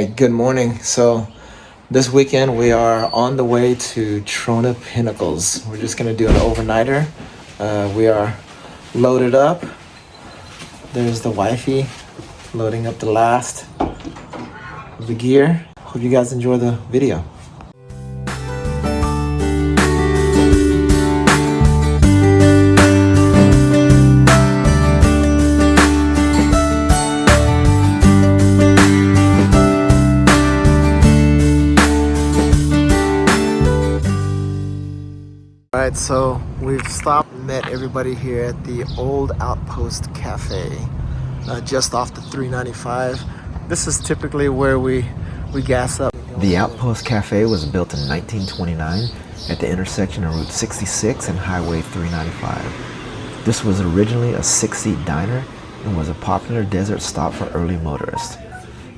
right, good morning. So this weekend we are on the way to Trona Pinnacles. We're just gonna do an overnighter. We are loaded up. There's the wifey loading up the last of the gear. Hope you guys enjoy the video. Alright, so we've stopped and met everybody here at the old Outpost Cafe, just off the 395. This is typically where we gas up. The Outpost Cafe was built in 1929 at the intersection of Route 66 and Highway 395. This was originally a 6-seat diner and was a popular desert stop for early motorists.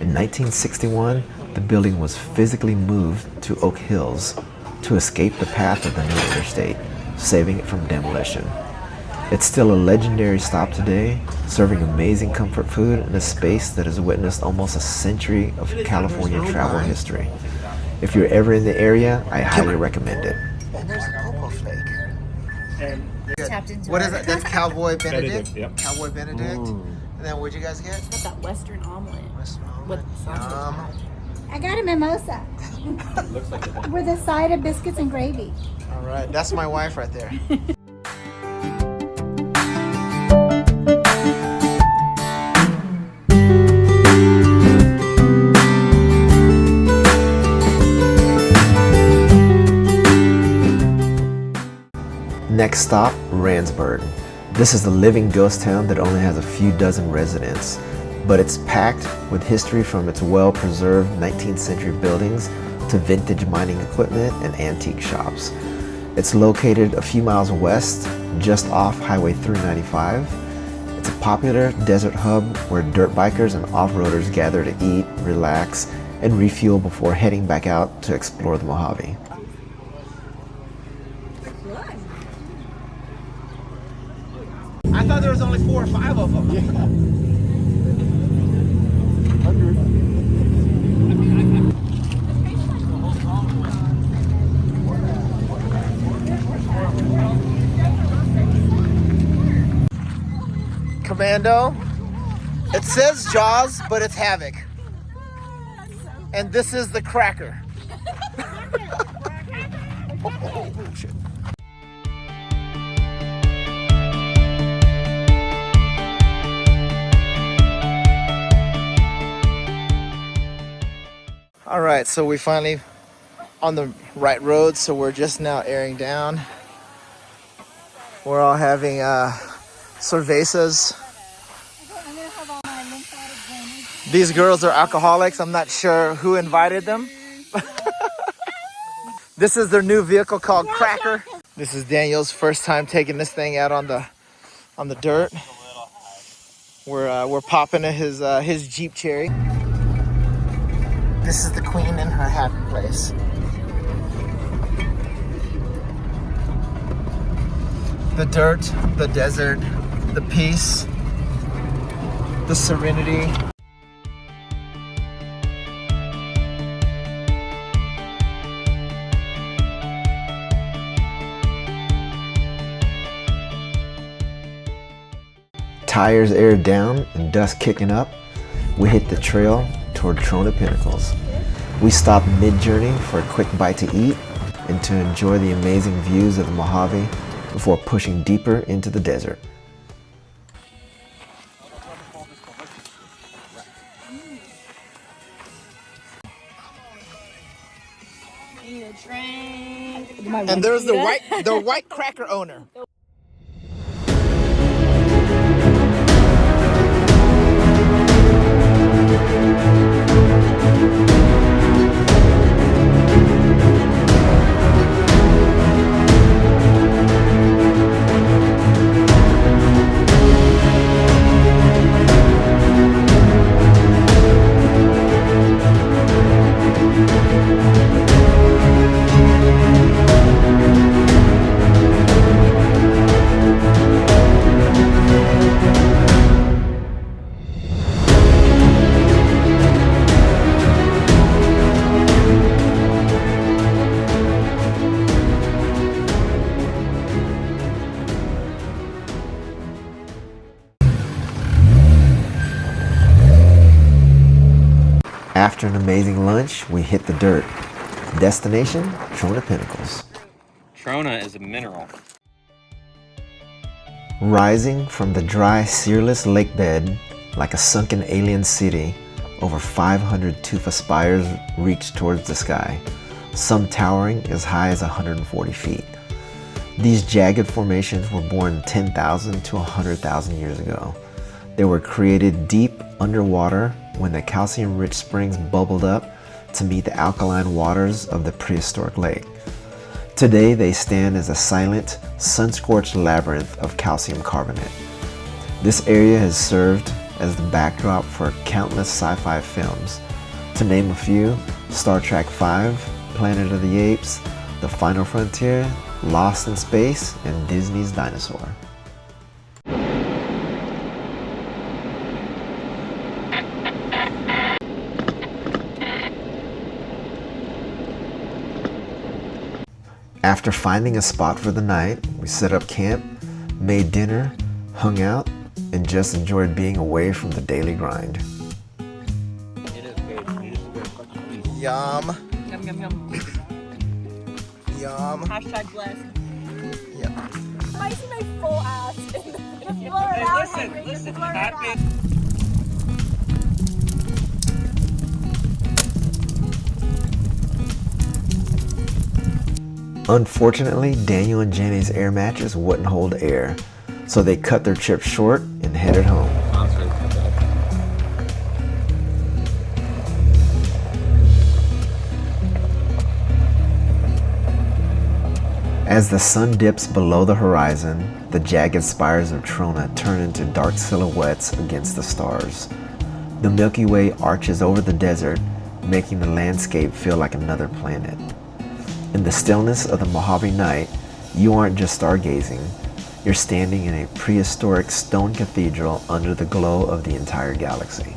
In 1961, the building was physically moved to Oak Hills to escape the path of the new interstate, saving it from demolition. It's still a legendary stop today, serving amazing comfort food in a space that has witnessed almost a century of California travel history. If you're ever in the area, I highly recommend it. And there's a Popo flake. What is that? That's Cowboy Benedict? Yep. Cowboy Benedict. Ooh. And then what'd you guys get? Got that Western omelet. Western omelet. I got a mimosa with a side of biscuits and gravy. All right, that's my wife right there. Next stop, Randsburg. This is the living ghost town that only has a few dozen residents, but it's packed with history from its well-preserved 19th century buildings to vintage mining equipment and antique shops. It's located a few miles west, just off Highway 395. It's a popular desert hub where dirt bikers and off-roaders gather to eat, relax, and refuel before heading back out to explore the Mojave. I thought there was only 4 or 5 of them. Yeah. Commando. It says Jaws, but it's Havoc. And this is the Cracker. Oh, shit. All right, so we finally on the right road, so we're just now airing down. We're all having cervezas. These girls are alcoholics. I'm not sure who invited them. This is their new vehicle called Cracker. This is Daniel's first time taking this thing out on the dirt. We're popping his Jeep Cherry. This is the queen in her happy place. The dirt, the desert, the peace, the serenity. Tires aired down and dust kicking up, we hit the trail toward Trona Pinnacles. We stopped mid-journey for a quick bite to eat and to enjoy the amazing views of the Mojave before pushing deeper into the desert. And there's the white Cracker owner. After an amazing lunch, we hit the dirt. Destination, Trona Pinnacles. Trona is a mineral. Rising from the dry, searless lake bed, like a sunken alien city, over 500 tufa spires reach towards the sky, some towering as high as 140 feet. These jagged formations were born 10,000 to 100,000 years ago. They were created deep underwater when the calcium-rich springs bubbled up to meet the alkaline waters of the prehistoric lake. Today, they stand as a silent, sun-scorched labyrinth of calcium carbonate. This area has served as the backdrop for countless sci-fi films. To name a few, Star Trek V, Planet of the Apes, The Final Frontier, Lost in Space, and Disney's Dinosaur. After finding a spot for the night, we set up camp, made dinner, hung out, and just enjoyed being away from the daily grind. Yum. Yum, yum, yum. Yum. Hashtag blessed. Yeah. I see my full ass in the blur it out. Listen, happy. Unfortunately, Daniel and Jenny's air mattress wouldn't hold air, so they cut their trip short and headed home. As the sun dips below the horizon, the jagged spires of Trona turn into dark silhouettes against the stars. The Milky Way arches over the desert, making the landscape feel like another planet. In the stillness of the Mojave night, you aren't just stargazing, you're standing in a prehistoric stone cathedral under the glow of the entire galaxy.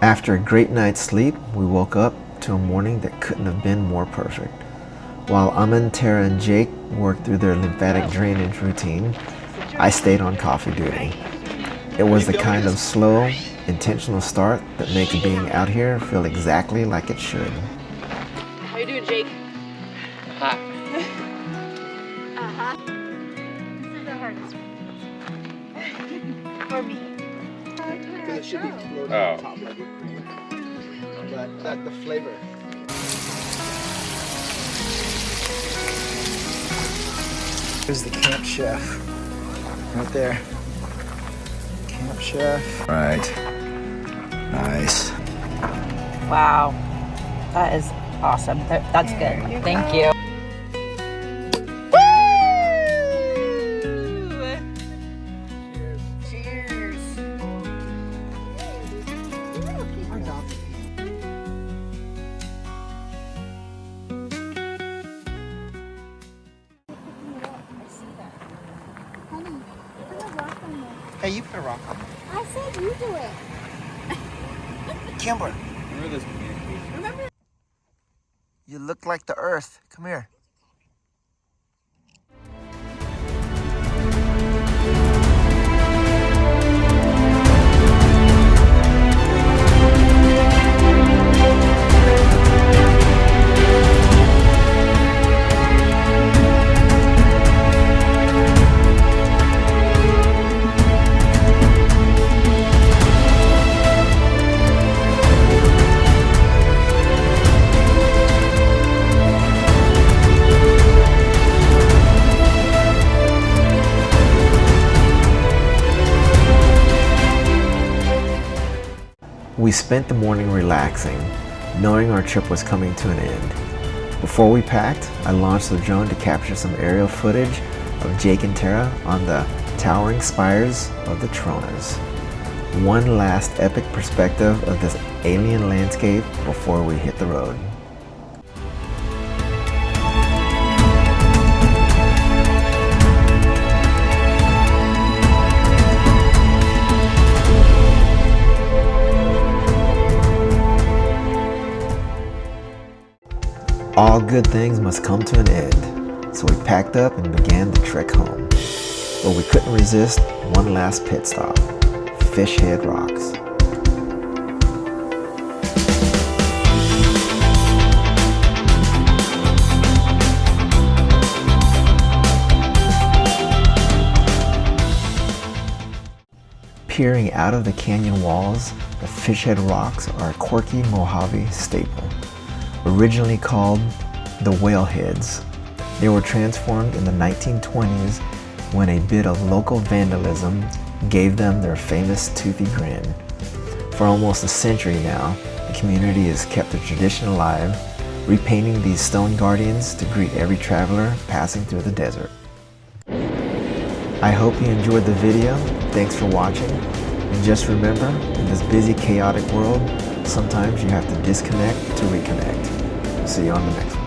After a great night's sleep, we woke up to a morning that couldn't have been more perfect. While Aman, Tara, and Jake worked through their lymphatic drainage routine, I stayed on coffee duty. It was the kind of slow, intentional start that makes being out here feel exactly like it should. How you doing, Jake? Hi. This is the hardest one. For me. It should be floating on top like whipped cream. But the flavor. Here's the camp chef. Right there. Camp chef. Right. Nice. Wow. That is awesome. That's good. Thank you. Hey, you put a rock on. I said you do it. Kimber, Remember this communication? you look like the earth. Come here. We spent the morning relaxing, knowing our trip was coming to an end. Before we packed, I launched the drone to capture some aerial footage of Jake and Tara on the towering spires of the Tronas. One last epic perspective of this alien landscape before we hit the road. All good things must come to an end, so we packed up and began the trek home. But we couldn't resist one last pit stop, Fishhead Rocks. Peering out of the canyon walls, the Fishhead Rocks are a quirky Mojave staple. Originally called the Whaleheads, they were transformed in the 1920s when a bit of local vandalism gave them their famous toothy grin. For almost a century now, the community has kept the tradition alive, repainting these stone guardians to greet every traveler passing through the desert. I hope you enjoyed the video. Thanks for watching. And just remember, in this busy, chaotic world, sometimes you have to disconnect to reconnect. See you on the next one.